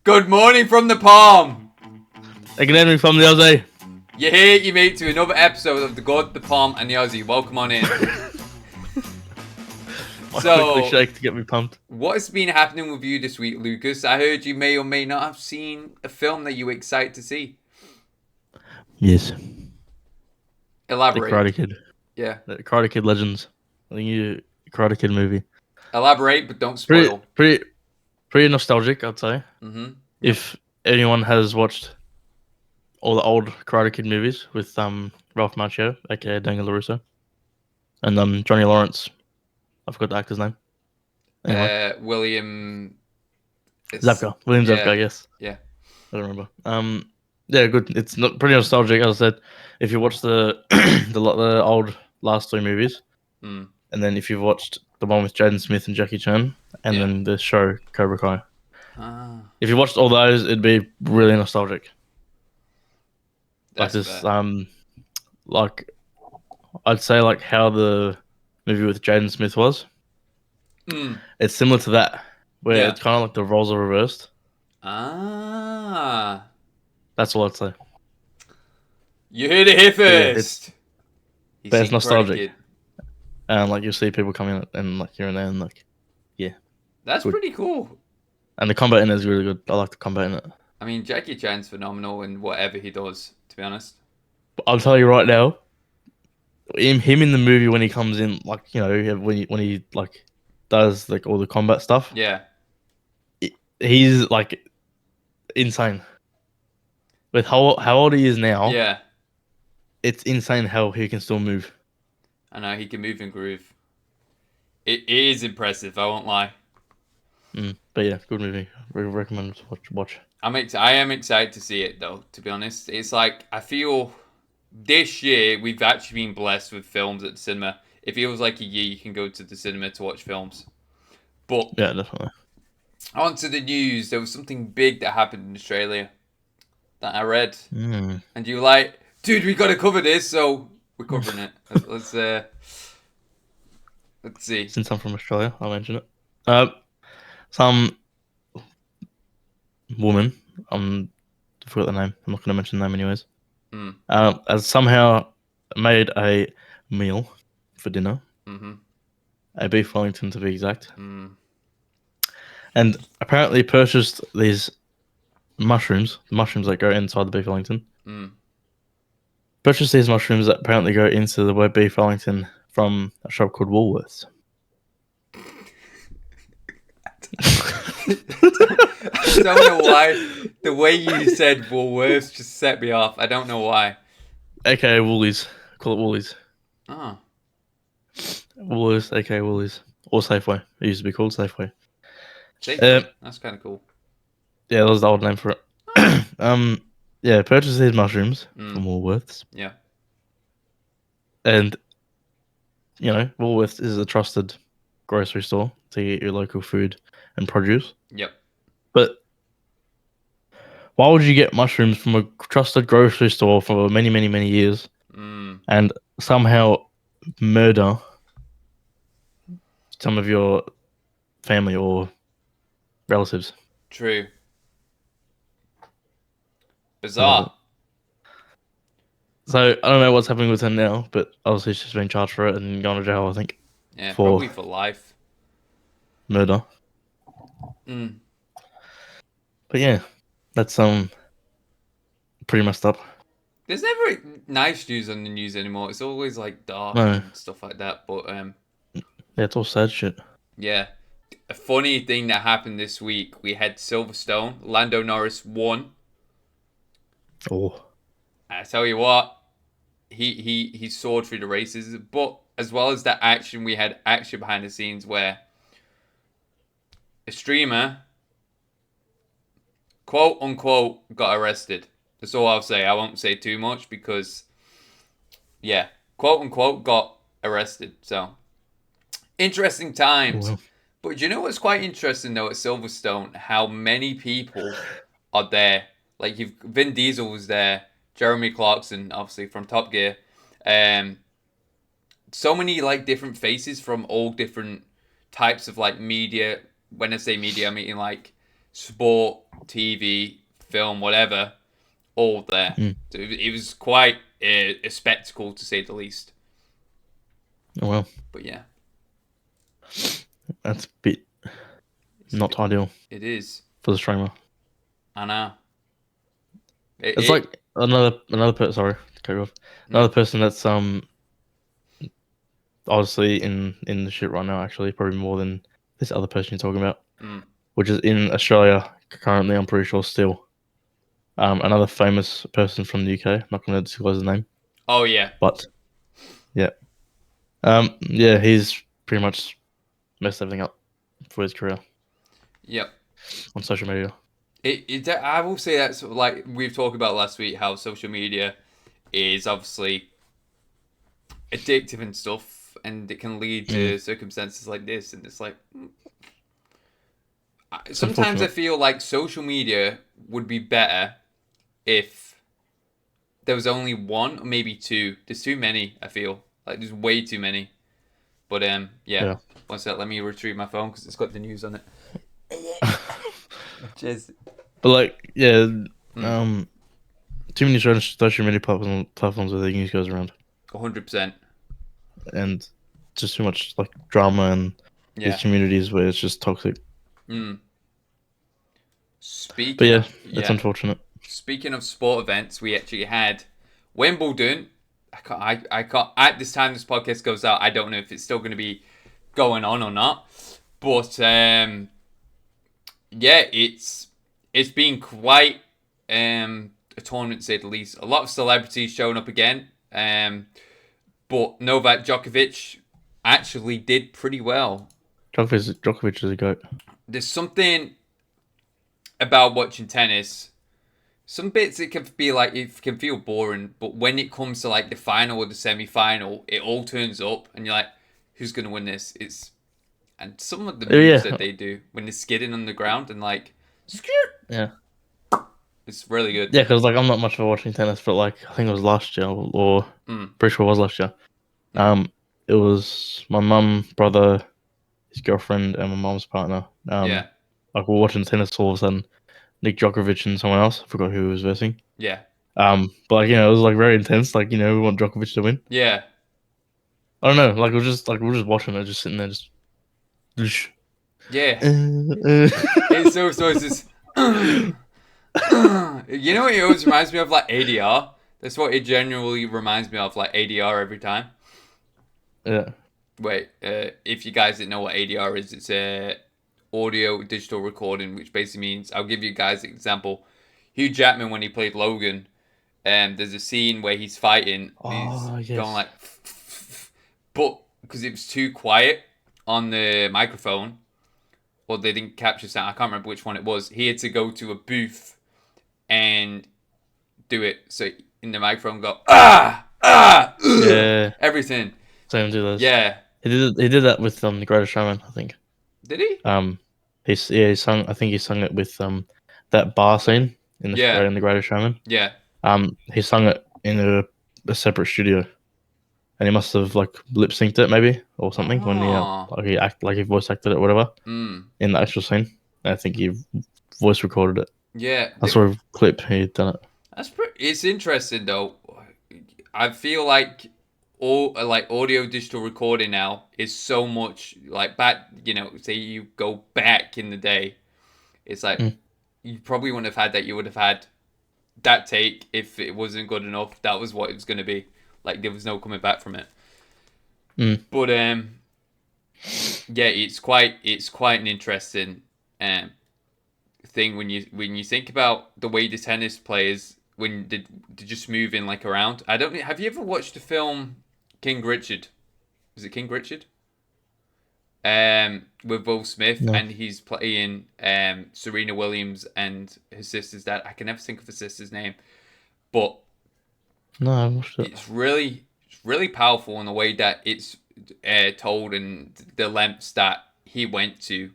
Good morning from the Palm. Good evening from the Aussie. You're here, you mate, to another episode of The Good, The Palm, and The Aussie. Welcome on in. Quickly shake to get me pumped. What has been happening with you this week, Lucas? I heard you may or may not have seen a film that you were excited to see. Yes. Elaborate. The Karate Kid. Yeah. The Karate Kid Legends. I think you Karate Kid movie. Elaborate, but don't spoil. Pretty nostalgic, I'd say. Mm-hmm. Yep. If anyone has watched all the old Karate Kid movies with Ralph Macchio, aka Daniel LaRusso, and Johnny Lawrence. I forgot the actor's name. Anyway. William Zafka. William Zafka, yes. Yeah. I don't remember. Yeah, good. It's not pretty nostalgic, as I said. If you watch the the old last three movies, and then if you've watched the one with Jaden Smith and Jackie Chan, and then the show Cobra Kai. If you watched all those, it'd be really nostalgic. Like this, like I'd say, like how the movie with Jaden Smith was. It's similar to that, where it's kind of like the roles are reversed. That's all I'd say. You heard it here first. But it's nostalgic. And like you'll see people coming and like here and there, and like, yeah. That's pretty cool. And the combat in it is really good. I like the combat in it. I mean, Jackie Chan's phenomenal in whatever he does, to be honest. But I'll tell you right now, him in the movie when he comes in, like, you know, when he like does like all the combat stuff. Yeah. He's like insane. With how old he is now. Yeah. It's insane how he can still move. I know, he can move and groove. It is impressive, I won't lie. But yeah, good movie. Recommend to watch. I am excited to see it though, to be honest. It's like, I feel this year we've actually been blessed with films at the cinema. It feels like a year you can go to the cinema to watch films. But yeah, definitely. On to the news. There was something big that happened in Australia that I read. And you were like, dude, we got to cover this, so we're covering it. Let's see. Since I'm from Australia, I'll mention it. Some woman, I forgot the name. I'm not going to mention the name anyways. Has somehow made a meal for dinner. A beef Wellington to be exact. And apparently purchased these mushrooms, the mushrooms that go inside the beef Wellington. Purchased these mushrooms that apparently go into the beef Wellington from a shop called Woolworths. I don't know why. The way you said Woolworths just set me off. I don't know why. AKA Woolies. Call it Woolies. Oh. Woolies, AKA Woolies. Or Safeway. It used to be called Safeway. That's kind of cool. Yeah, that was the old name for it. Yeah, purchased these mushrooms from Woolworths. Yeah. And, you know, Woolworths is a trusted grocery store to get your local food and produce. Yep. But why would you get mushrooms from a trusted grocery store for many, many, many years and somehow murder some of your family or relatives? True. Bizarre. So I don't know what's happening with her now, but obviously she's been charged for it and gone to jail, I think. Yeah, probably for life. Murder. But yeah, that's pretty messed up. There's never nice news on the news anymore. It's always like dark and stuff like that. But yeah, it's all sad shit. Yeah. A funny thing that happened this week, we had Silverstone. Lando Norris won. Oh. I tell you what, he soared through the races. But as well as that action, we had action behind the scenes where a streamer, quote unquote, got arrested. That's all I'll say. I won't say too much because, yeah, quote unquote, got arrested. So, interesting times. Well. But you know what's quite interesting though at Silverstone? How many people are there. Like Vin Diesel was there, Jeremy Clarkson, obviously from Top Gear. So many like different faces from all different types of like media. When I say media, I mean like sport, TV, film, whatever, all there. Mm. So it was quite a spectacle, to say the least. Oh, well. But yeah. That's a bit not ideal. It is. For the streamer. I know. It's like another person. Sorry to cut you off. Another person that's obviously in the shit right now. Actually, probably more than this other person you're talking about, which is in Australia currently. I'm pretty sure still. Another famous person from the UK. Not going to disclose his name. Oh yeah. But yeah, yeah, he's pretty much messed everything up for his career. Yep. On social media. I will say that's like we've talked about last week, how social media is obviously addictive and stuff, and it can lead to circumstances like this, and it's like sometimes I feel like social media would be better if there was only one or maybe two. There's too many, I feel like there's way too many. But yeah. One sec, let me retrieve my phone because it's got the news on it. Cheers. But like, yeah, too many social media platforms where the news goes around. 100%. And just too much like drama and these communities where it's just toxic. It's unfortunate. Speaking of sport events, we actually had Wimbledon. I can't. At this time this podcast goes out, I don't know if it's still going to be going on or not. But it's been quite a tournament, to say the least. A lot of celebrities showing up again. But Novak Djokovic actually did pretty well. Djokovic is a goat. There's something about watching tennis. Some bits it can be like it can feel boring, but when it comes to like the final or the semi-final, it all turns up, and you're like, "Who's gonna win this?" And some of the moves that they do when they're skidding on the ground and like, yeah, it's really good. Yeah, because like I'm not much for watching tennis, but like I think it was last year, or pretty sure it was last year. It was my mum, brother, his girlfriend, and my mum's partner. Like we're watching tennis, all of a sudden, Nick Djokovic and someone else. I forgot who he was versing. Yeah. But like, it was like very intense. Like, we want Djokovic to win. Yeah. I don't know. Like we're just watching it, just sitting there, just. Yeah. It's so it's just. You know what it always reminds me of, like ADR. That's what it genuinely reminds me of, like ADR every time. Yeah. Wait, if you guys didn't know what ADR is, it's a audio digital recording, which basically means, I'll give you guys an example. Hugh Jackman, when he played Logan, there's a scene where he's fighting, and he's going like, but because it was too quiet on the microphone, or they didn't capture sound, I can't remember which one it was. He had to go to a booth and do it, so in the microphone go everything. Same do those. Yeah. He did that with The Greatest Showman, I think. Did he? He sung. I think he sung it with that bar scene in The Greatest Showman. Yeah. He sung it in a separate studio, and he must have like lip synced it maybe or something when he voice acted it or whatever in the actual scene. I think he voice recorded it. Yeah. I saw a clip he'd done it. It's interesting though. I feel like all like audio digital recording now is so much like back, say you go back in the day, it's like you probably wouldn't have had that. You would have had that take. If it wasn't good enough, that was what it was going to be. Like there was no coming back from it. But it's quite an interesting thing when you think about the way the tennis players when they just move in like around. I don't. Have you ever watched the film King Richard? Is it King Richard? With Will Smith, and he's playing Serena Williams and his sister's dad. I can never think of the sister's name, but I watched it. It's really powerful in the way that it's told and the lengths that he went to,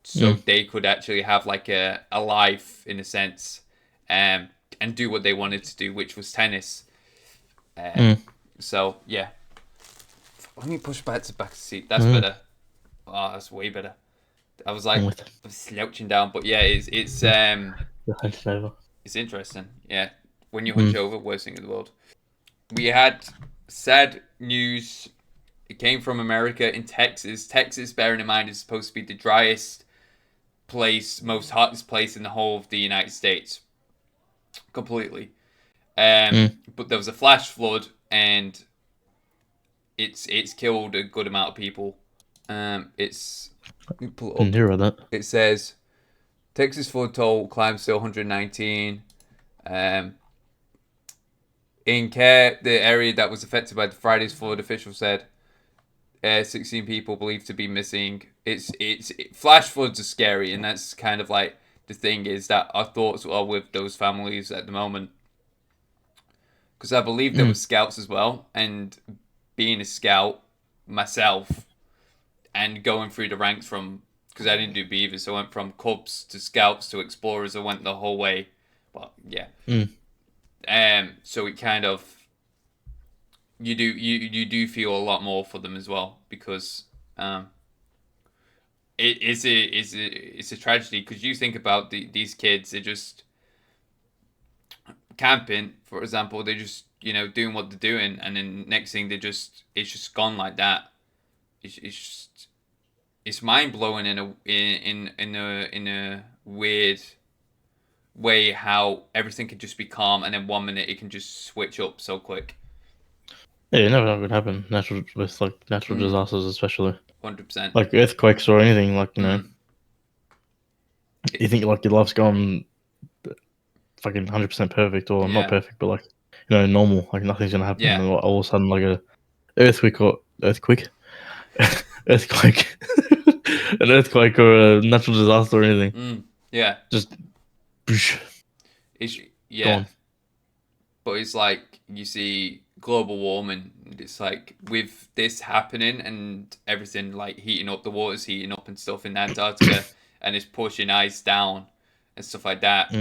so they could actually have like a life in a sense, and do what they wanted to do, which was tennis. So yeah, let me push back to back seat. That's better. Oh, that's way better. I was like slouching down, but yeah, it's interesting. Yeah, when you hunch over, worst thing in the world. We had sad news. It came from America in Texas. Texas, bearing in mind, is supposed to be the driest place, most hottest place in the whole of the United States. Completely. But there was a flash flood, and it's killed a good amount of people. It's pull it up. Hear about that. It says Texas flood toll climbs to 119. In care, the area that was affected by the Friday's flood, officials said 16 people believed to be missing. Flash floods are scary, and that's kind of like the thing is that our thoughts are with those families at the moment. Because I believe there were scouts as well, and being a scout myself, and going through the ranks from, because I didn't do beavers, so I went from cubs to scouts to explorers. I went the whole way. Well, yeah. So it kind of you do feel a lot more for them as well, because it's a tragedy, because you think about these kids, they're just camping, for example, they're just doing what they're doing, and then next thing it's just gone like that. It's mind blowing in a weird way how everything can just be calm, and then 1 minute it can just switch up so quick. Yeah, you never know what could happen. Natural disasters, especially 100%. like earthquakes or anything. Like you think like your life's gone fucking 100% perfect, or not perfect, but like normal. Like nothing's gonna happen, and all of a sudden like a earthquake, an earthquake or a natural disaster or anything. Just it's gone. But it's like you see global warming. It's like with this happening and everything like heating up, the water's heating up and stuff in Antarctica, and it's pushing ice down and stuff like that.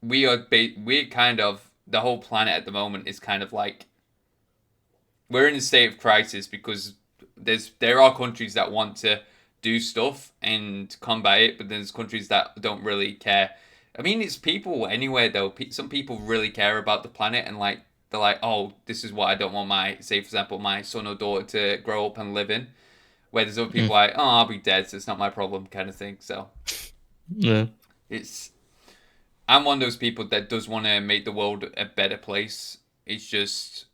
We're kind of, the whole planet at the moment is kind of like, we're in a state of crisis, because there are countries that want to do stuff and combat it, but there's countries that don't really care. I mean, it's people anywhere though. Some people really care about the planet, and like they're like, oh, this is what I don't want my, say for example, my son or daughter to grow up and live in. Where there's other people like, oh, I'll be dead, so it's not my problem, kind of thing. So I'm one of those people that does want to make the world a better place. It's just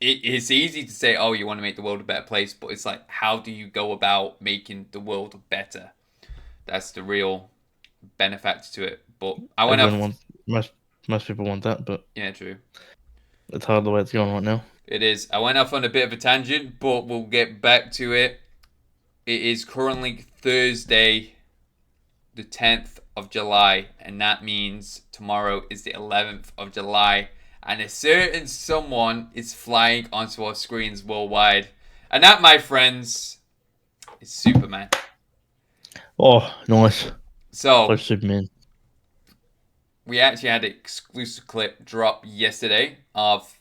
it's easy to say, oh, you want to make the world a better place, but it's like, how do you go about making the world better? That's the real benefactor to it. But most people want that, but yeah, true. It's hard the way it's going right now. It is. I went off on a bit of a tangent, but we'll get back to it. It is currently Thursday, the 10th of July, and that means tomorrow is the 11th of July. And a certain someone is flying onto our screens worldwide. And that, my friends, is Superman. Oh, nice. So, Superman. We actually had an exclusive clip drop yesterday of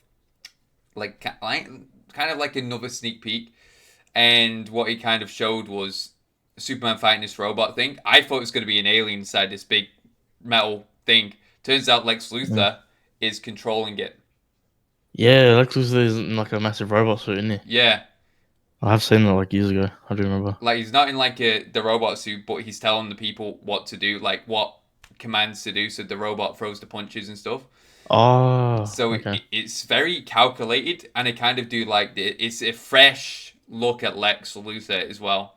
kind of like another sneak peek. And what he kind of showed was Superman fighting this robot thing. I thought it was going to be an alien inside this big metal thing. Turns out Lex Luthor is controlling it. Yeah, Lex Luthor is in like a massive robot suit, isn't he? Yeah. I have seen that like years ago. I do remember. Like, he's not in like the robot suit, but he's telling the people what to do, like what commands to do, so the robot throws the punches and stuff. Oh, so okay. It's very calculated, and it kind of do like it's a fresh look at Lex Luthor as well.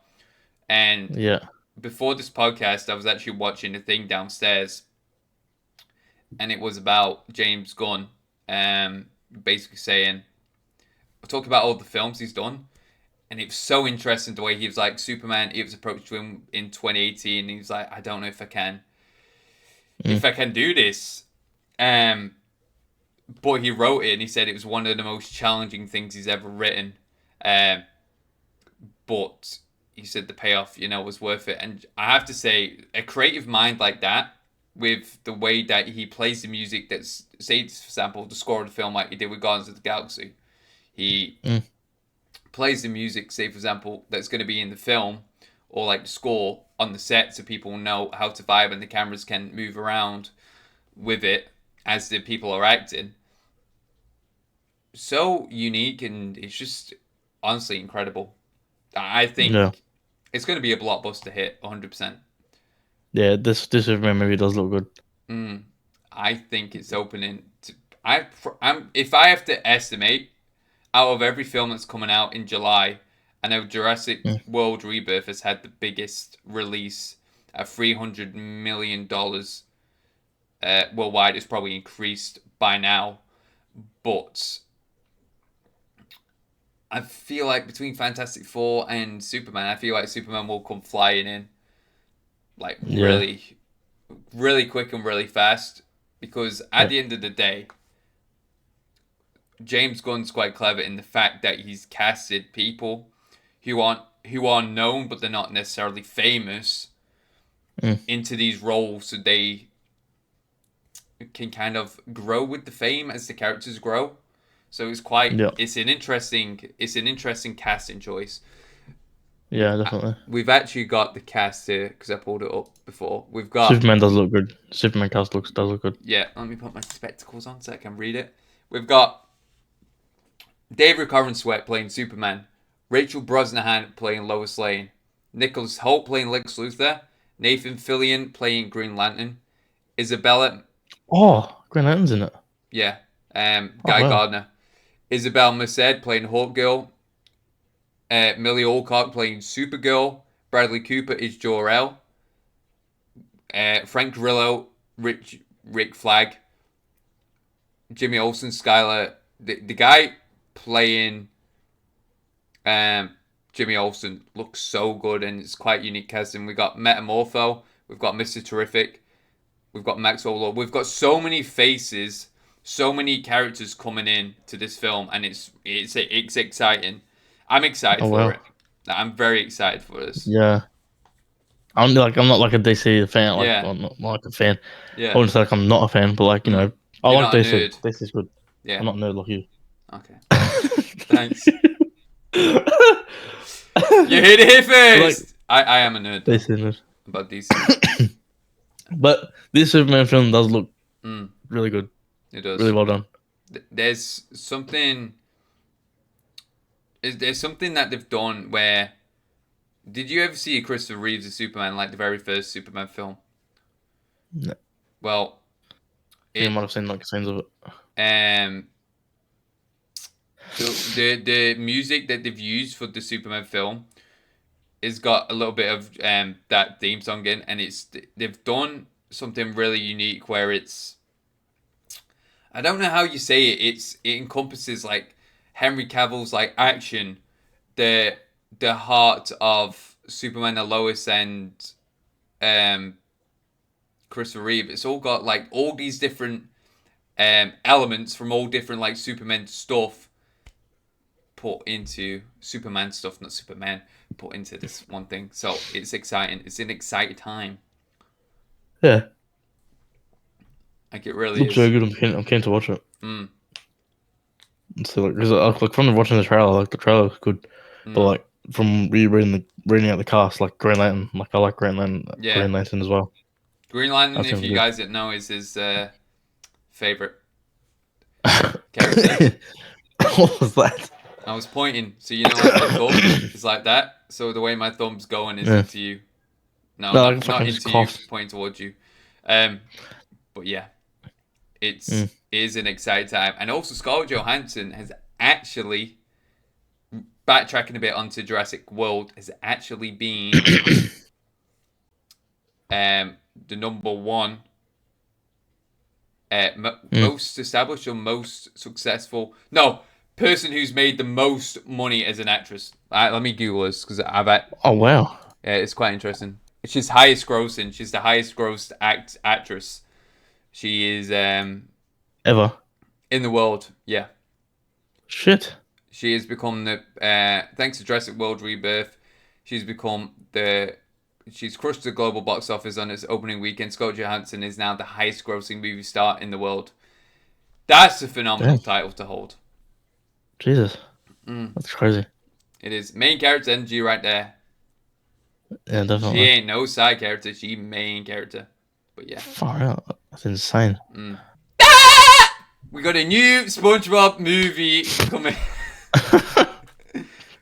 And before this podcast, I was actually watching a thing downstairs, and it was about James Gunn, basically saying, talking about all the films he's done, and it was so interesting the way he was like, Superman, it was approached to him in 2018, and he was like, I don't know if I can do this. But he wrote it, and he said it was one of the most challenging things he's ever written. But he said the payoff, was worth it. And I have to say, a creative mind like that, with the way that he plays the music, that's, say, for example, the score of the film, like he did with Guardians of the Galaxy, he plays the music, say, for example, that's going to be in the film, or like score on the set so people know how to vibe and the cameras can move around with it as the people are acting. So unique, and it's just honestly incredible. I Yeah. think it's going to be a blockbuster hit, 100%. Yeah, this Superman movie does look good. I think it's opening. I'm if I have to estimate, out of every film that's coming out in July, I know Jurassic Mm. World Rebirth has had the biggest release at $300 million worldwide. It's probably increased by now, but I feel like between Fantastic Four and Superman, I feel like Superman will come flying in, like Yeah. really, really quick and really fast. Because at Yeah. the end of the day, James Gunn's quite clever in the fact that he's casted people who are known but they're not necessarily famous Mm. into these roles, so they can kind of grow with the fame as the characters grow. So Yeah. it's an interesting casting choice. Yeah, definitely. We've actually got the cast here because I pulled it up before. We've got Superman does look good. Superman cast does look good. yeah. Let me put my spectacles on so I can read it. We've got David Corenswet playing Superman, Rachel Brosnahan playing Lois Lane, Nicholas Hoult playing Lex Luthor, Nathan Fillion playing Green Lantern, Isabella, Oh, Green Lantern's in it. yeah, Oh Guy wow. Gardner, Isabel Merced playing Hawkgirl, Millie Alcock playing Supergirl, Bradley Cooper is Jor-El, Frank Grillo, Rick Flag, Jimmy Olsen, Skylar, the guy playing Jimmy Olsen looks so good and it's quite unique casting. We've got Metamorpho, we've got Mr. Terrific, we've got Maxwell Lord. We've got so many faces, so many characters coming in to this film, and it's exciting. I'm excited Oh for wow. it. I'm very excited for this. Yeah. I'm not like a DC fan. Like Yeah, I'm not like a fan. I yeah. wouldn't say like I'm not a fan, but like I You're like not a DC. nerd. DC's good. Yeah. I'm not a nerd like you. Okay. Thanks. You heard it here Like first. I am a nerd though DC nerd. about DC. But this Superman film does look Mm, really good. it Really does. well done. There's something. There's something that they've done where. Did you ever see Christopher Reeves as Superman, like the very first Superman film? No. Well, I think I it might have seen like scenes of it. um the music that they've used for the Superman film has got a little bit of that theme song in, and they've done something really unique where it's I don't know how you say it. It encompasses like Henry Cavill's like action, the the heart of Superman and Lois and um Christopher Reeve. It's all got like all these different elements from all different like Superman stuff put into Superman stuff, not Superman, put into this one thing. So it's exciting. It's an exciting time. Yeah. Like it really Looks very is. good. I'm keen to watch it. Mm, So like from watching the trailer, like the trailer looks good, but mm. like from reading out the cast, like Green Lantern, like I like Yeah. Green Lantern as well. Green Lantern, That if seems you good. guys didn't know, is his favorite character. What was that? I was pointing, so you know, like my thumb is like that. So the way my thumb's going is Yeah. into you. No, No, I not fucking just into you, coughed. pointing towards you. Um, but yeah, Mm. it is an exciting time, and also Scarlett Johansson has actually backtracking a bit onto Jurassic World has actually been the number one Mm. most established or most successful. No, person who's made the most money as an actress. Let me Google this because Oh wow. yeah, it's quite interesting. She's highest grossing. She's the highest grossed actress. She is Ever. in the world. Yeah, Shit. she has become the thanks to Jurassic World Rebirth. She's become the she's crushed the global box office on its opening weekend. Scarlett Johansson is now the highest grossing movie star in the world. That's a phenomenal Damn. title to hold. Jesus. That's crazy. It is main character energy right there. Yeah, She definitely. ain't no side character. She main character. But yeah. Far out. That's insane. We got a new SpongeBob movie coming.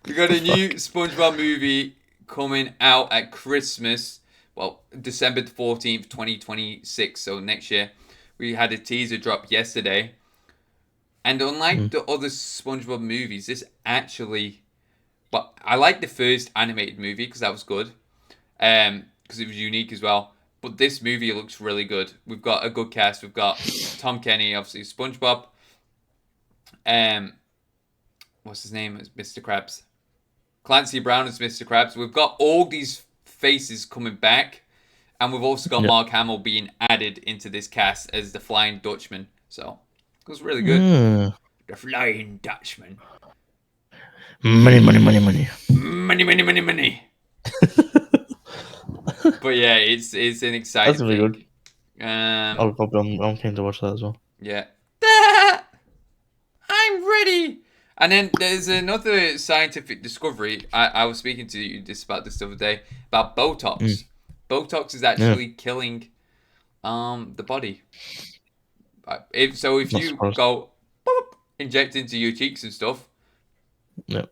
We got a new SpongeBob movie coming out at Christmas. Well, December 14th, 2026. So next year. We had a teaser drop yesterday. And unlike the other SpongeBob movies, this actually. But I like the first animated movie because that was good. Because it was unique as well. But this movie looks really good. We've got a good cast. We've got Tom Kenny, obviously SpongeBob. Um, what's his name? It's Mr. Krabs. Clancy Brown as Mr. Krabs. We've got all these faces coming back, and we've also got Yep. Mark Hamill being added into this cast as the Flying Dutchman. So it was really good. Mm. The Flying Dutchman. Money, money, money, money. Money, money, money, money. But yeah, it's an exciting That's really thing. good. I'm keen to watch that as well. Yeah. I'm ready. And then there's another scientific discovery. I was speaking to you just about this the other day about Botox. Botox is actually killing the body. If Not you surprised. go boop, inject into your cheeks and stuff, Yep.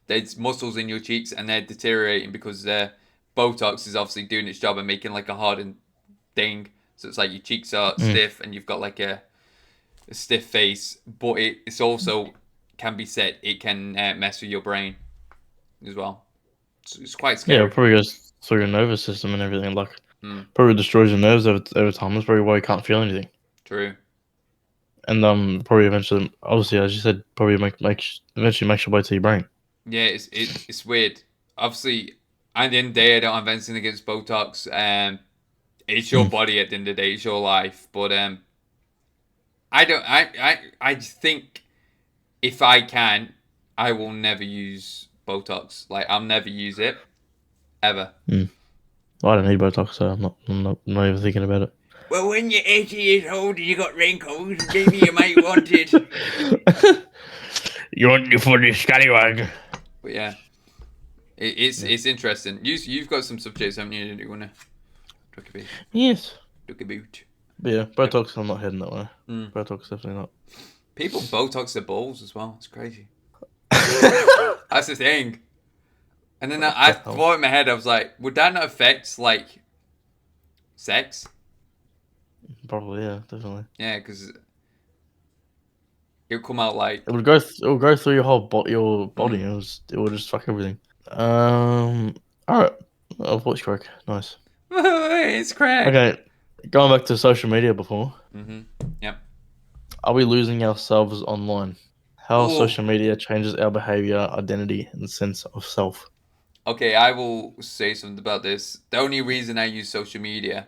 there's muscles in your cheeks and they're deteriorating because Botox is obviously doing its job and making like a hardened thing. So it's like your cheeks are stiff and you've got like a stiff face, but it's also can be said it can mess with your brain as well. So it's quite scary. Yeah, it probably goes through your nervous system and everything. Like, probably destroys your nerves over time. That's probably why you can't feel anything. True. And probably eventually, obviously, as you said, probably eventually makes your way to your brain. Yeah, it's weird. Obviously, at the end of the day, I don't have anything against Botox. It's your body at the end of the day. It's your life. But I don't. I think if I can, I will never use Botox. Like I'll never use it ever. Well, I don't need Botox, so I'm not even thinking about it. Well, when you're 80 years old and you got wrinkles, maybe you might want it. You want it for the scallywag? But yeah, it's interesting. You've got some subjects, haven't you? You wanna talk about? Yes. Talk about. But yeah, Botox, I'm not heading that way. Botox, definitely not. People Botox their balls as well. It's crazy. That's the thing. And then I thought in my head, I was like, would that not affect like sex? Probably, yeah, definitely. Yeah, because it'll come out like It would go through your whole body. It would just fuck everything. All right. Oh, voice crack. Nice. it's crack. Okay, going back to social media before. Yep. Are we losing ourselves online? How Ooh. social media changes our behavior, identity, and sense of self. Okay, I will say something about this. The only reason I use social media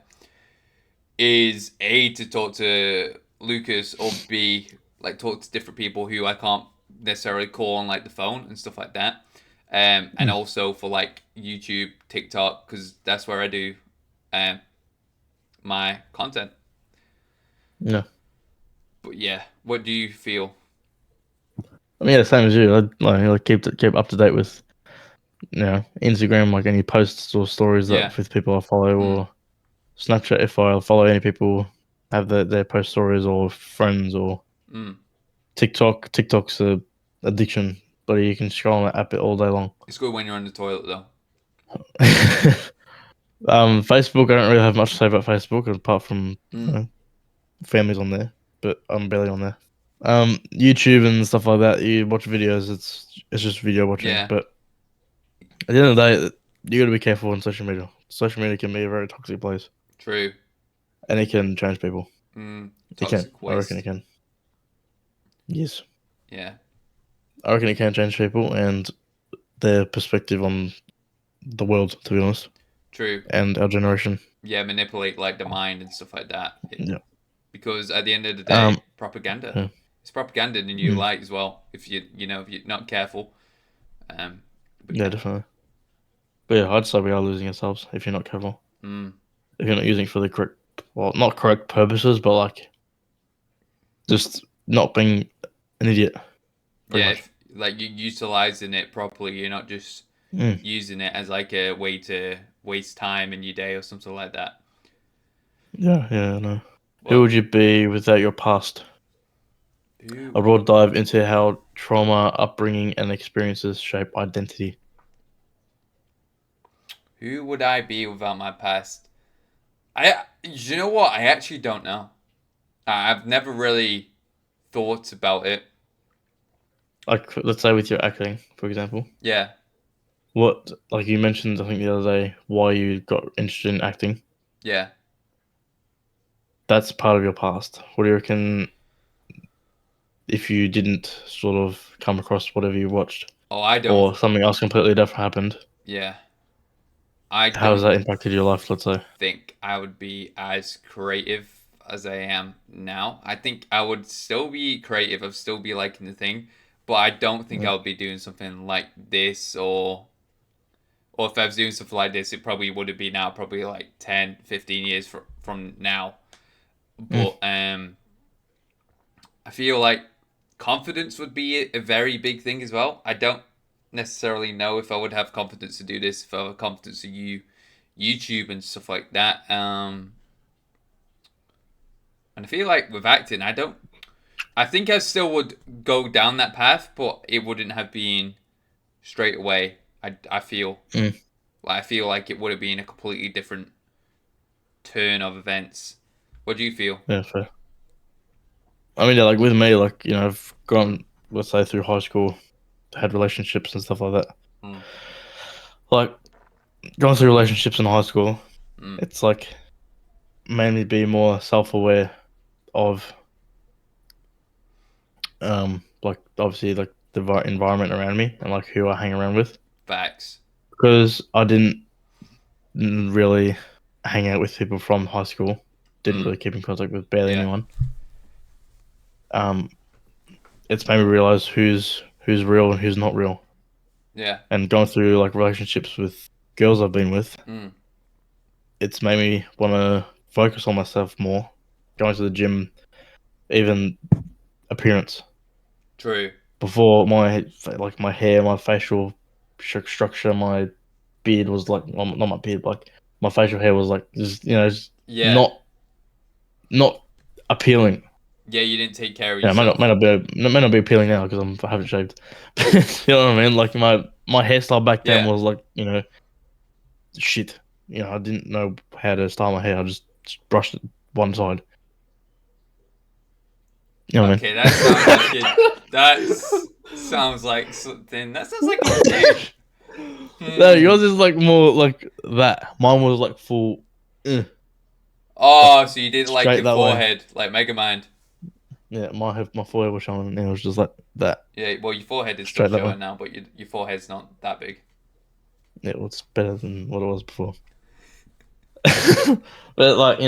is A, to talk to Lucas, or B, like talk to different people who I can't necessarily call on like the phone and stuff like that. And also for like YouTube, TikTok, because that's where I do my content. Yeah. But yeah, what do you feel? I mean, yeah, same as you. I keep up to date with, Instagram, like any posts or stories that with people I follow, or Snapchat if I follow any people have their post stories or friends, or TikTok. TikTok's a addiction, but you can scroll on that app all day long. It's good when you're on the toilet though. Facebook, I don't really have much to say about Facebook apart from families on there, but I'm barely on there. YouTube and stuff like that, you watch videos. It's just video watching. Yeah. But at the end of the day, you got to be careful on social media. Social media can be a very toxic place. True. And it can change people. It can. Waste. I reckon it can. Yes. Yeah. I reckon it can change people and their perspective on the world, to be honest. True. And our generation. Yeah, manipulate like the mind and stuff like that. Yeah. Because at the end of the day, propaganda. Yeah. It's propaganda in a new light as well. If you're not careful. Yeah, definitely. But yeah, I'd say we are losing ourselves if you're not careful. If you're not using it for the correct, not correct purposes, but like just not being an idiot. Yeah, like you're utilizing it properly. You're not just using it as like a way to waste time in your day or something like that. Yeah, I know. Who Well, would you be without your past? A who broad dive into how trauma, upbringing, and experiences shape identity. who would I be without my past? You know what? I actually don't know. I've never really thought about it. Like, let's say with your acting, for example. Yeah, What, like you mentioned, I think the other day, why you got interested in acting. yeah. That's part of your past. What do you reckon if you didn't sort of come across whatever you watched, Oh, I don't. or something else completely different happened? Yeah, I How has don't that impacted your life, let's say? think I would be as creative as I am now. I think I would still be creative. I'd still be liking the thing, but I don't think Mm. I would be doing something like this or if I was doing something like this, it probably would have been now, probably like 10, 15 years from now. Mm. But I feel like confidence would be a very big thing as well. I don't necessarily know if I would have confidence to do this, if I have confidence to YouTube and stuff like that. And I feel like with acting, I think I still would go down that path, but it wouldn't have been straight away. I feel Mm. like it would have been a completely different turn of events. What do you feel? Yeah, fair. I mean, yeah, like with me, like, I've gone, let's say, through high school, had relationships and stuff like that. Mm, Like, going through relationships in high school, mm, it's like made me be more self-aware of, like, obviously, like, the environment around me and, like, who I hang around with. facts. Because I didn't really hang out with people from high school, didn't Mm, really keep in contact with barely yeah, anyone. Um, it's made me realize who's real and who's not real. yeah. And going through like relationships with girls I've been with, Mm, it's made me want to focus on myself more. Going to the gym, even appearance. true. Before my hair, my facial structure, my beard was like, well, not my beard, like my facial hair was like just Yeah, not appealing. yeah. You didn't take care of Yeah, yourself. may not be appealing now because I haven't shaved. You know what I mean? Like my hairstyle back then Yeah. was like shit. I didn't know how to style my hair. I just brushed it one side. You know what Okay, I mean? sounds like something. That sounds like a douche. No, Hmm. yours is like more like that. Mine was like full, like Oh, so you did like straight your that way. forehead, like Megamind. Yeah, my forehead was showing, and it was just like that, Yeah, well, your forehead is still straight that way. showing now, but your forehead's not that big. Yeah, well, it's better than what it was before. But like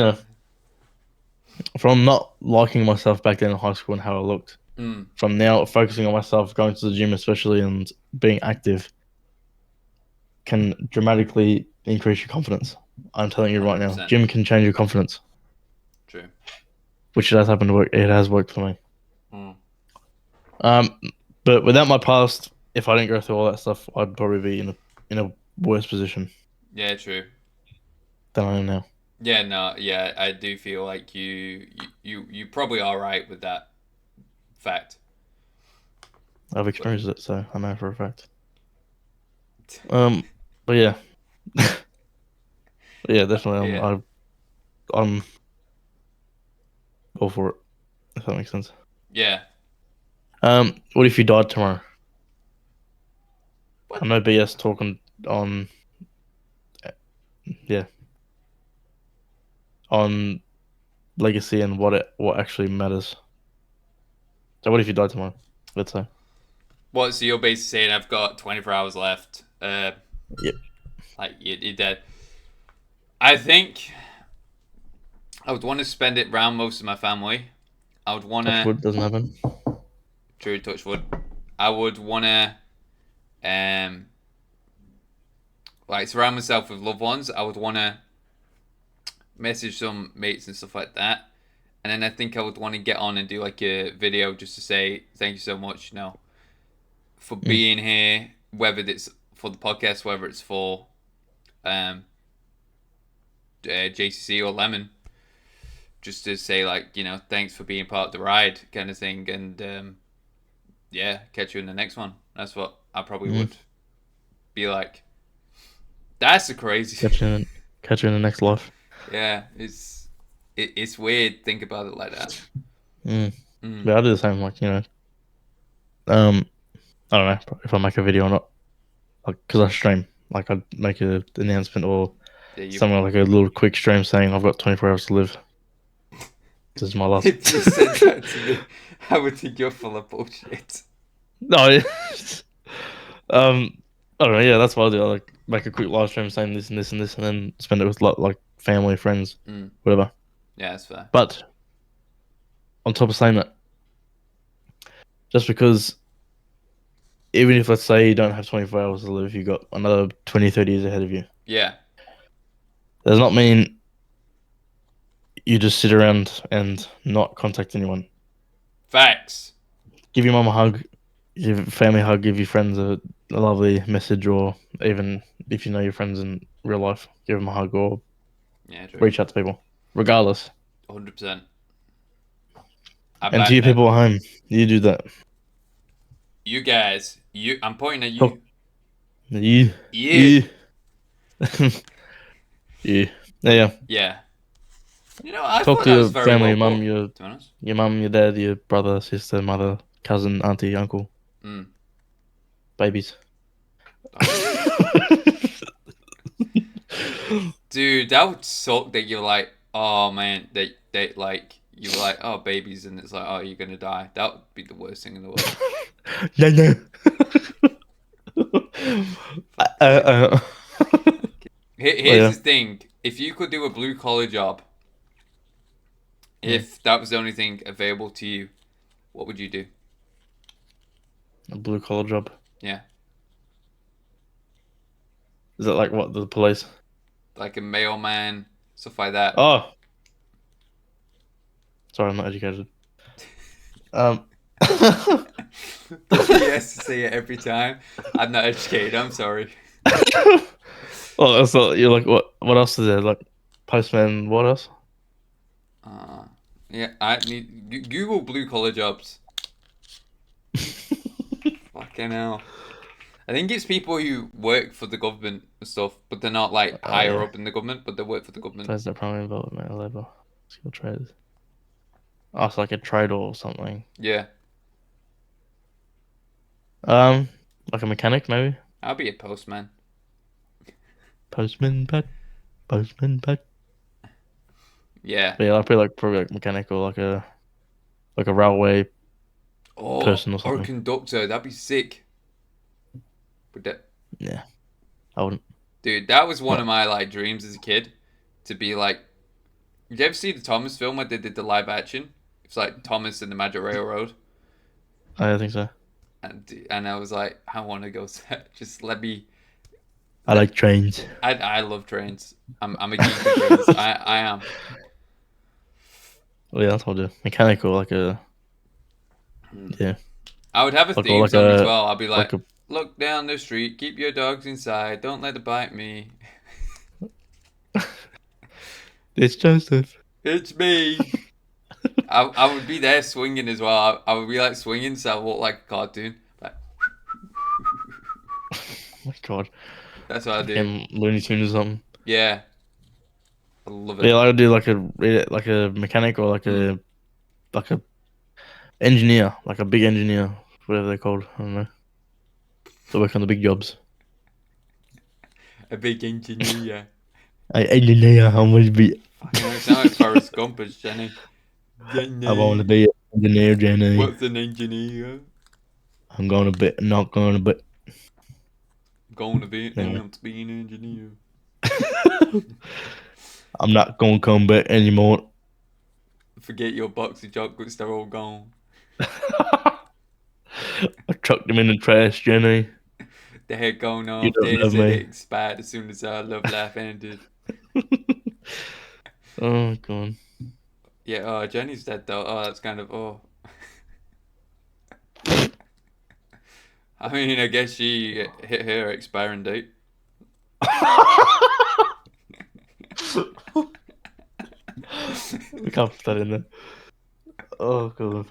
from not liking myself back then in high school and how I looked, Mm, from now focusing on myself, going to the gym especially, and being active can dramatically increase your confidence. I'm telling you right now, 100%. gym can change your confidence, True. which does happen to work. It has worked for me. Mm. Um, but without my past, if I didn't go through all that stuff, I'd probably be in a worse position Yeah, true. than I am now. Yeah, no, yeah, I do feel like you probably are right with that fact. I've But experienced it, so I know for a fact. But yeah, but yeah, definitely, yeah, I'm all for it. If that makes sense. yeah. What if you died tomorrow? What? I know BS talking on, yeah, on legacy and what actually matters. So what if you died tomorrow? Let's say. What? So you're basically saying I've got 24 hours left. Yep. Like you're dead. I think I would want to spend it around most of my family. I would want Touch to, wood doesn't happen. true touch wood. I would want to, um, like surround myself with loved ones. I would want to message some mates and stuff like that. And then I think I would want to get on and do like a video just to say thank you so much, for Mm. being here, whether it's for the podcast, whether it's for JCC or Lemon, just to say like, you know, thanks for being part of the ride kind of thing, and yeah, catch you in the next one. That's what I probably would be like. That's a crazy. Catch you in the next life. Yeah, it's weird. Think about it like that. Yeah, I do the same. Like, you know, I don't know if I make a video or not, like, because I stream. Like, I'd make an announcement or something like a little quick stream saying I've got 24 hours to live. This is my last. If you said that to me, I would think you're full of bullshit. No, yeah. I don't know. Yeah, that's what I do. I like make a quick live stream saying this and this and this, and then spend it with like family, friends, whatever. Yeah, that's fair. But on top of saying that, just because even if, let's say, you don't have 24 hours to live, you've got another 20, 30 years ahead of you. Yeah. Does not mean you just sit around and not contact anyone. Facts. Give your mum a hug, give your family a hug, give your friends a lovely message, or even if you know your friends in real life, give them a hug or reach out to people, regardless. 100%. And to you people at home, you do that. You guys, I'm pointing at you. You. Yeah. Yeah. Yeah. You know, I talk thought to your very family, well your mum, your dad, your brother, sister, mother, cousin, auntie, uncle, babies. Dude, that would suck that you're like, oh man, they like you were like, oh babies, and it's like, oh, you're gonna die. That would be the worst thing in the world. No. Here's the thing: if you could do a blue collar job, if that was the only thing available to you, what would you do? A blue collar job. Yeah. Is that like what, the police? Like a mailman, stuff like that. Oh. Sorry, I'm not educated. He has to say it every time. I'm not educated. I'm sorry. Well, that's not, you're like, what else is there? Like postman, what else? Yeah, I need Google blue collar jobs. Fucking hell. I think it's people who work for the government and stuff, but they're not like higher up in the government, but they work for the government. Those that primarily involved in labor, skilled trades. Oh, it's like a trade or something. Yeah. Like a mechanic, maybe. I'll be a postman. Postman Pat. Yeah. But yeah, I'd be like probably like mechanic or like a railway person or something. Or a conductor. That'd be sick. Would that? Yeah, I wouldn't. Dude, that was one of my like dreams as a kid, to be like. Did you ever see the Thomas film where they did the live action? It's like Thomas and the Magic Railroad. I think so. And I was like, I want to go. Just let me. I like trains. I love trains. I'm a geek for trains. I am. Well, yeah, that's what I'll do. Mechanical, like a. Yeah. I would have a theme song as well. I'll be like, look down the street, keep your dogs inside, don't let them bite me. It's Joseph. It's me. I would be there swinging as well. I would be like swinging, so I would look like a cartoon. Like, oh my god. That's what I do. Looney Tunes or something. Yeah. I love it. Yeah, I would do like a mechanic or like a engineer, like a big engineer, whatever they're called. I don't know. To work on the big jobs. A big engineer. Engineer, how much be? Fucking it's not like Forrest Gump, it's Jenny. I want to be an engineer, Jenny. What's an engineer? I'm going to be, not going to be. Going to Vietnam to be an engineer. I'm not going to come back anymore. Forget your box of chocolates, they're all gone. I chucked them in the trash, Jenny. The head going off. They said it expired as soon as our love life ended. Oh, God. Yeah, Jenny's dead though. Oh, that's kind of, I mean, I guess she hit her expiring date. We can't put that in there. Oh god.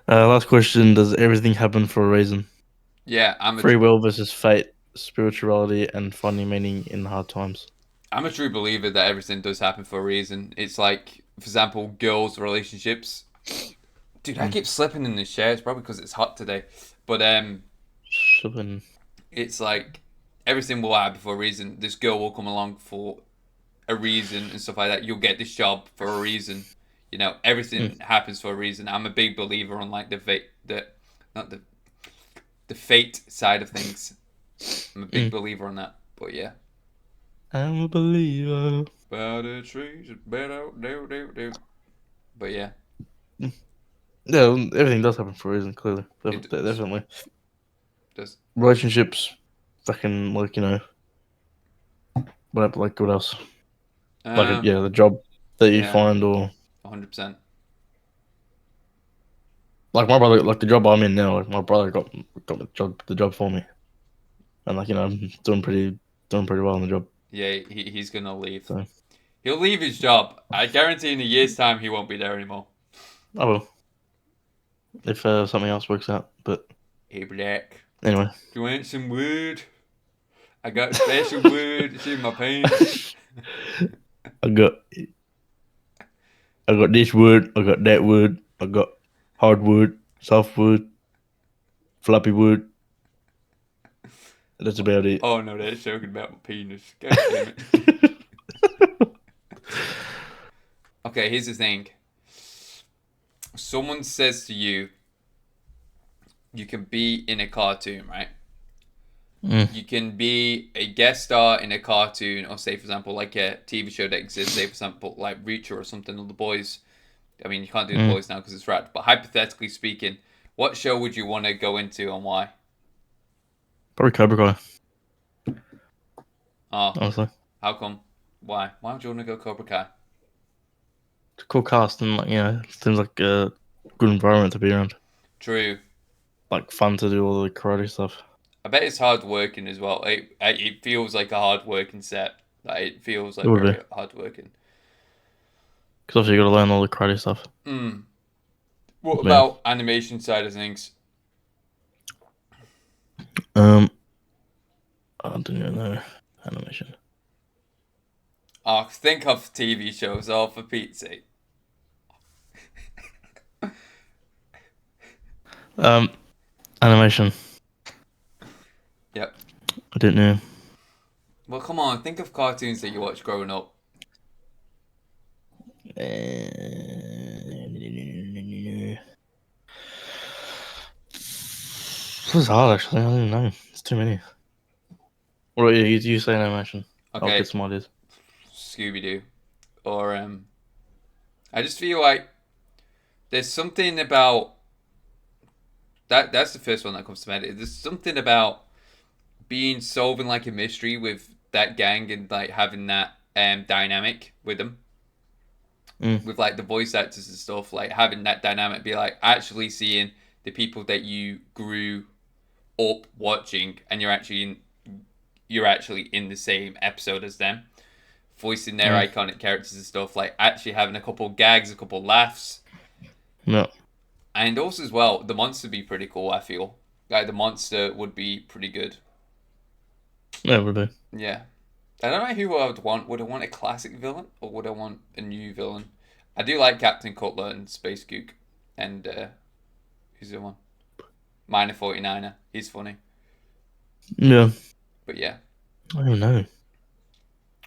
Last question: does everything happen for a reason? Yeah, Free will versus fate, spirituality, and finding meaning in hard times. I'm a true believer that everything does happen for a reason. It's like, for example, girls' relationships. Dude, I keep slipping in this chair. It's probably because it's hot today. But Something. it's like everything will happen for a reason. This girl will come along for a reason and stuff like that. You'll get this job for a reason. You know, everything happens for a reason. I'm a big believer on like the fate, not the fate side of things. I'm a big believer on that. But yeah. I'm a believer. By the trees, better do. But yeah, Yeah, everything does happen for a reason. Clearly, it does. definitely. Does. Relationships, fucking like what else? Uh, The job that you yeah, find, or 100%. like my brother, like the job I'm in now. Like my brother got the job for me, and I'm doing pretty well in the job. Yeah, he's gonna leave. So He'll leave his job. I guarantee in a year's time he won't be there anymore. I will if something else works out. But Hey, Black. anyway, Do you want some wood? I got special wood. It's in my pants. I got I got this wood, I got that wood, I got hardwood, softwood, floppy wood. That's about it. Oh no, that's joking about my penis. God damn it. Okay, here's the thing. Someone says to you, you can be in a cartoon, right? You can be a guest star in a cartoon, or say, for example, like a TV show that exists, say, for example, like Reacher or something, or The Boys. I mean, you can't do The Mm. Boys now because it's rad, but hypothetically speaking, what show would you want to go into and why? Probably Cobra Kai, Oh, honestly. how come? Why? Why would you want to go Cobra Kai? It's a cool cast and it seems like a good environment to be around. True. Like fun to do all the karate stuff. I bet it's hard working as well. It feels like a hard working set. Like, it feels It like would be. very hard working. Because obviously you got to learn all the karate stuff. Mm. What Yeah. about animation side of things? I don't even know animation. Oh, think of TV shows, all for Pete's sake. Animation. Yep. I didn't know. Well, come on, think of cartoons that you watched growing up. This is hard actually. I don't even know. It's too many. What about you? You say animation. I'll get Okay, some ideas. Scooby Doo, or I just feel like there's something about that. That's the first one that comes to mind. There's something about being solving like a mystery with that gang and like having that dynamic with them, with like the voice actors and stuff. Like having that dynamic, be like actually seeing the people that you grew up watching, and you're actually in the same episode as them, voicing their iconic characters and stuff, like actually having a couple gags, a couple laughs. No. And also as well, the monster would be pretty cool, I feel. Like the monster would be pretty good. Yeah, it would be. Yeah. I don't know who I would want. Would I want a classic villain or would I want a new villain? I do like Captain Cutler and Space Gook. And who's the one? Minor 49er. He's funny. Yeah. But yeah. I don't even know.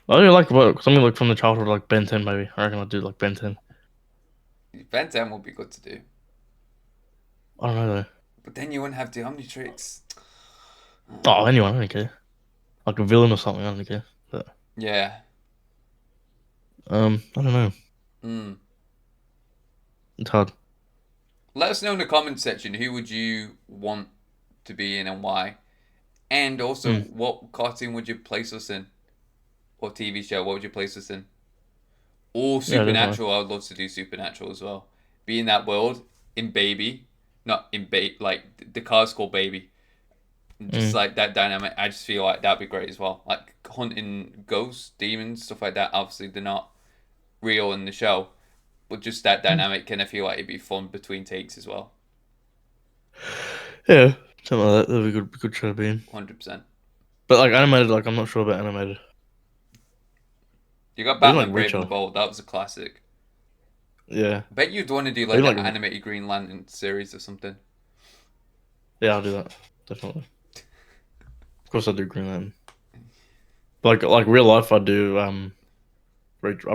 I really like something like from the childhood, like Ben 10 maybe. I reckon I'd do like Ben 10. Ben 10 would be good to do. I don't know though. But then you wouldn't have the Omnitrix. Oh, anyone, I don't care. Like a villain or something, I don't care. But Yeah. I don't know. Mm. It's hard. Let us know in the comment section who would you want to be in and why. And also, what cartoon would you place us in? Or TV show, what would you place us in? Or Yeah, definitely. Supernatural, I would love to do Supernatural as well. Be in that world, in Baby. Not in Baby, like the car's called Baby. Just like that dynamic, I just feel like that'd be great as well. Like hunting ghosts, demons, stuff like that. Obviously, they're not real in the show, but just that dynamic, and I feel like it'd be fun between takes as well. Yeah, something like that. That'd be good show to be in. 100%. But like animated, like I'm not sure about animated. You got Even Batman like Brave and the Reacher. Bold. That was a classic. Yeah. I bet you'd want to do like Even the like animated Green Lantern series or something. yeah, I'll do that definitely. Of course, I do Green Lantern. But like real life, I do I'll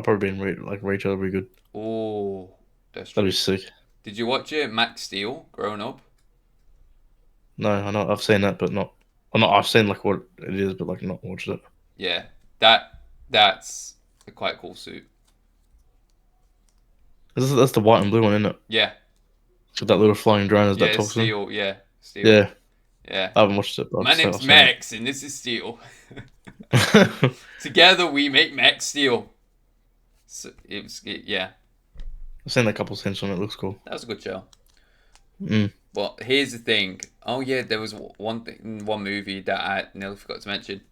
probably be in like Rachel. That'd be good. Oh, that's That'd true. be sick. Did you watch it, Max Steel, growing up? No, I know I've seen that, but not. Well, not I've seen like what it is, but like not watched it. Yeah, that's a quite cool suit. That's the white and blue one, isn't it? Yeah, With that little flying drone as that yeah, talks to them. Steel. Yeah, Steel. Yeah, Yeah. I haven't watched it, but My I've name's seen it. Max, and this is Steel. I've Together we make Max Steel. So yeah, seen a couple scenes from it. It looks cool. that was a good show. Mm. But here's the thing. Oh yeah, there was one movie that I nearly forgot to mention.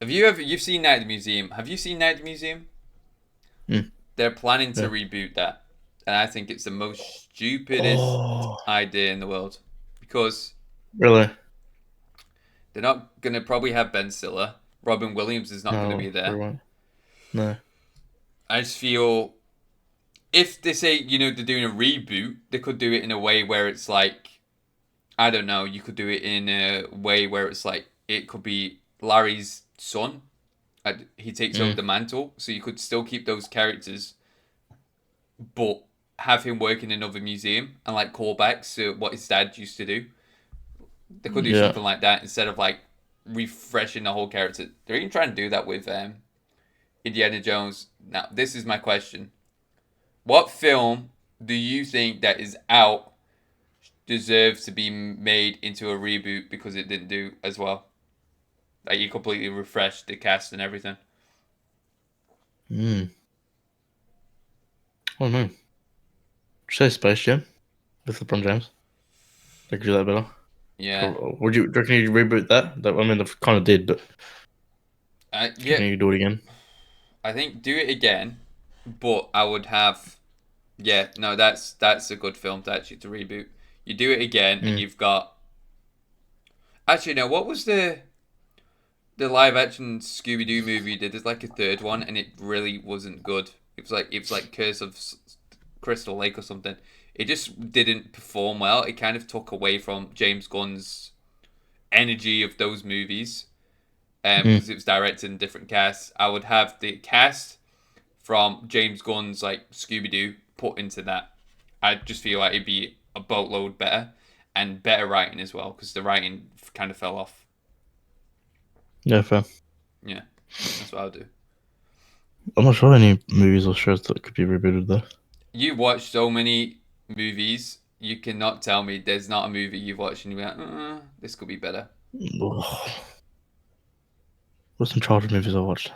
You've seen Night at the Museum? Have you seen Night at the Museum? Mm. They're planning to Yeah. reboot that, and I think it's the most stupidest Oh, idea in the world because really? they're not gonna probably have Ben Stiller. Robin Williams is not gonna No, be probably there. won't. No. I just feel if they say they're doing a reboot, they could do it in a way where it's like I don't know. You could do it in a way where it's like it could be Larry's son. He takes over the mantle, so you could still keep those characters, but have him work in another museum and like callbacks to what his dad used to do. They could do Yeah. something like that instead of like refreshing the whole character. They're even trying to do that with Indiana Jones. Now, this is my question: what film do you think that is out deserves to be made into a reboot because it didn't do as well? Like you completely refreshed the cast and everything. Mm. I don't know. Say Space Jam with LeBron James. They could do that better. Yeah. Would you reckon you reboot that? I mean, they kind of did, but do you Yeah. reckon you do it again? I think do it again, but I would have. Yeah, no, that's a good film to actually to reboot. You do it again, and Mm. you've got. Actually, no. What was the live action Scooby Doo movie? Did there's like a third one, and it really wasn't good. It was like Curse of Crystal Lake or something. It just didn't perform well. It kind of took away from James Gunn's energy of those movies, because it was directed in different casts. I would have the cast from James Gunn's like Scooby Doo put into that. I just feel like it'd be a boatload better and better writing as well because the writing kind of fell off. Yeah, fair. Yeah, that's what I'll do. I'm not sure any movies or shows that could be rebooted though. You watch so many movies, you cannot tell me there's not a movie you've watched and you're like, this could be better. What's some childhood movies I watched?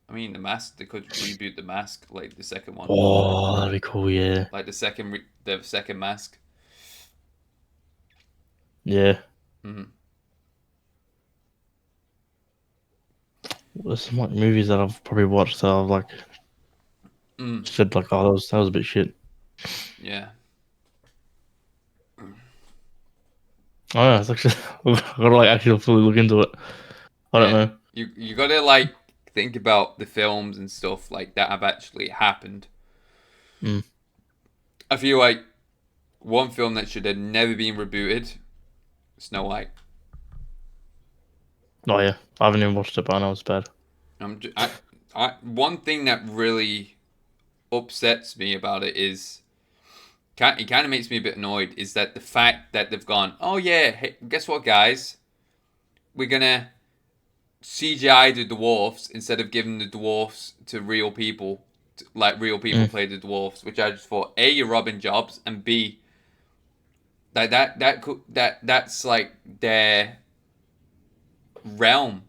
I mean, The Mask. They could reboot The Mask, like the second one, Oh, that'd be cool. Yeah. like the second Mask. Yeah. Mm-hmm. There's some like movies that I've probably watched that I've like said like, oh, that was a bit shit. Yeah. Oh yeah, it's actually I gotta like actually fully look into it. I don't know. You gotta like think about the films and stuff like that have actually happened. Mm. I feel like one film that should have never been rebooted, Snow White. Oh yeah, I haven't even watched it, but I know it's bad. One thing that really upsets me about it is, it kind of makes me a bit annoyed, is that the fact that they've gone, oh yeah, hey, guess what, guys? We're gonna CGI the dwarfs instead of giving the dwarfs to real people, like real people play the dwarfs, which I just thought, A, you're robbing jobs, and B, that's like their realm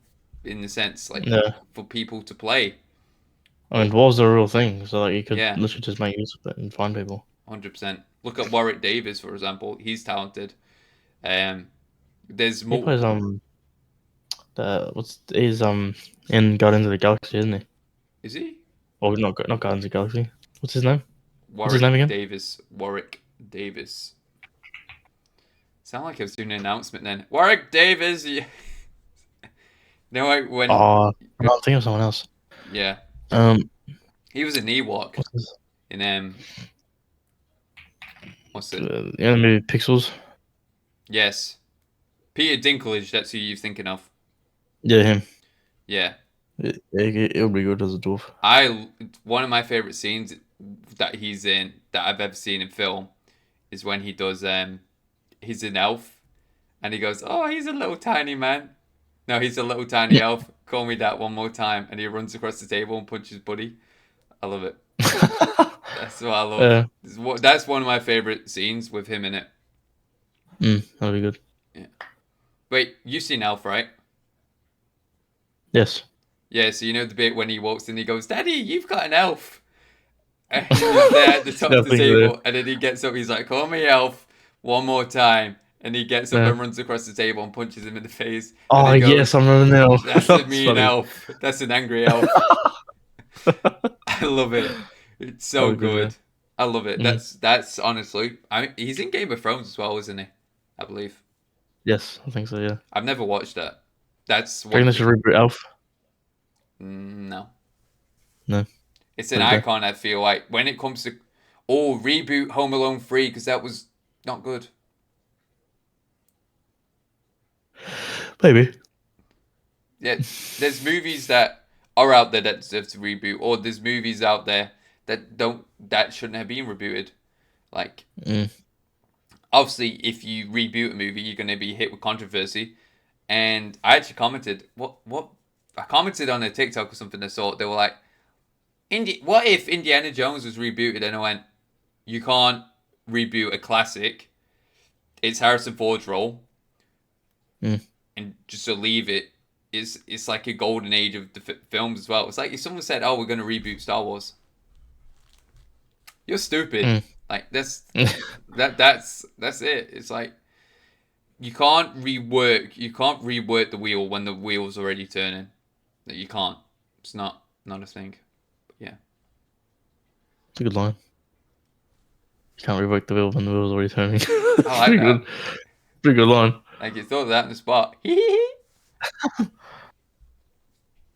in the sense, like for people to play. I mean, dwarves are a real thing, so like you could Yeah. literally just make use of it and find people. 100%. Look at Warwick Davis, for example. He's talented. There's He plays multiple. he's in Guardians of the Galaxy, isn't he? Is he? Or not Guardians of the Galaxy. What's his name? What's his Warwick name again? Davis. Warwick Davis. Sound like I was doing an announcement then. Warwick Davis. Yeah. No, when. Oh, I'm thinking of someone else. Yeah. Um, He was an Ewok what's his? in what's it? Maybe Pixels. Yes, Peter Dinklage. That's who you're thinking of. Yeah, him. Yeah, It'll be good as a dwarf. One of my favorite scenes that he's in that I've ever seen in film is when he does he's an elf and he goes, "Oh, he's a little tiny man. No, he's a little tiny elf. Call me that one more time." And he runs across the table and punches Buddy. I love it. That's what I love. That's one of my favorite scenes with him in it. That'll be good. Yeah. Wait, you've seen Elf, right? Yes. Yeah, so you know the bit when he walks in, he goes, "Daddy, you've got an elf." And he's there at the top of the table, and then he gets up, he's like, "Call me Elf one more time." And he gets up and runs across the table and punches him in the face. Oh, goes, yes, I remember now. "That's a mean elf. That's an angry elf." I love it. It's so good. I love it. That's honestly, he's in Game of Thrones as well, isn't he? I believe. Yes, I think so, yeah. I've never watched that. That's one. They should reboot Elf? No. No. It's an icon, I feel like. When it comes to... Oh, reboot Home Alone 3, because that was not good. Maybe. Yeah, there's movies that are out there that deserve to reboot, or there's movies out there that shouldn't have been rebooted. Like... Obviously, if you reboot a movie, you're going to be hit with controversy. And I actually commented, I commented on a TikTok or something I saw. They were like, what if Indiana Jones was rebooted? And I went, you can't reboot a classic. It's Harrison Ford's role. And just to leave it, it's like a golden age of the films as well. It's like if someone said, "Oh, we're going to reboot Star Wars." You're stupid. Like that's it. It's like you can't rework the wheel when the wheel's already turning. That you can't. It's not a thing. But yeah. It's a good line. You can't rework the wheel when the wheel's already turning. I like that. Pretty good line. Like you thought of that in the spot.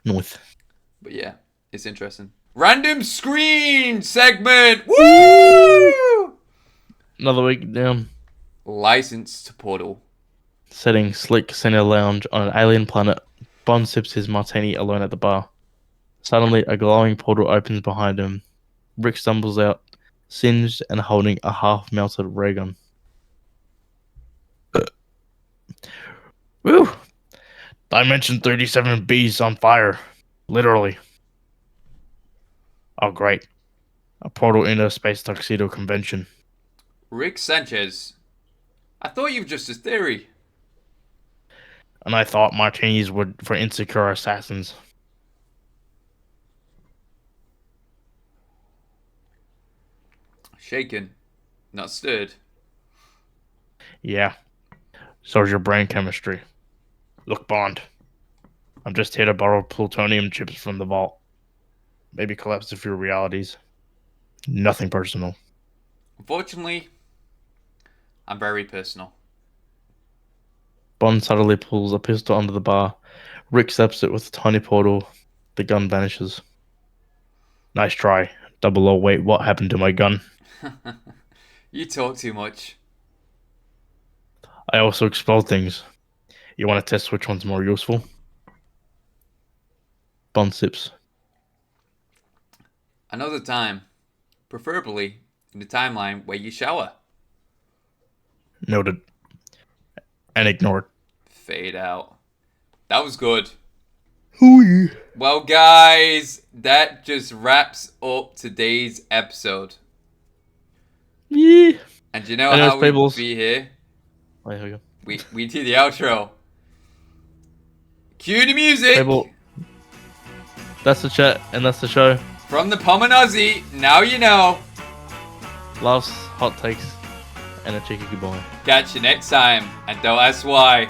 North. But yeah, it's interesting. Random screen segment. Woo! Another week down. License to Portal. Setting slick center lounge on an alien planet, Bond sips his martini alone at the bar. Suddenly, a glowing portal opens behind him. Rick stumbles out, singed and holding a half-melted ray gun. Woo! Dimension 37B's on fire. Literally. Oh, great. A portal into a space tuxedo convention. Rick Sanchez. I thought you were just a theory. And I thought martinis were for insecure assassins. Shaken. Not stirred. Yeah. So's your brain chemistry. Look, Bond. I'm just here to borrow plutonium chips from the vault. Maybe collapse a few realities. Nothing personal. Unfortunately, I'm very personal. Bond suddenly pulls a pistol under the bar. Rick zaps it with a tiny portal. The gun vanishes. Nice try. 00. Wait, what happened to my gun? You talk too much. I also explode things. You want to test which one's more useful? Bond sips. Another time. Preferably in the timeline where you shower. Noted. And ignored. Fade out. That was good. Hooey. Well, guys, that just wraps up today's episode. Yeah. And you know how we be here? Oh, here we go. We do the outro. Cue the music. Fable. That's the chat, and that's the show. From the Pomand'Aussie, now you know. laughs, hot takes, and a cheeky goodbye. Catch you next time, and don't ask why.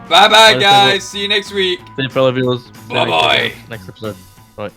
Bye bye, guys. See you next week. See you, fellow viewers. Bye bye. Next episode. Bye.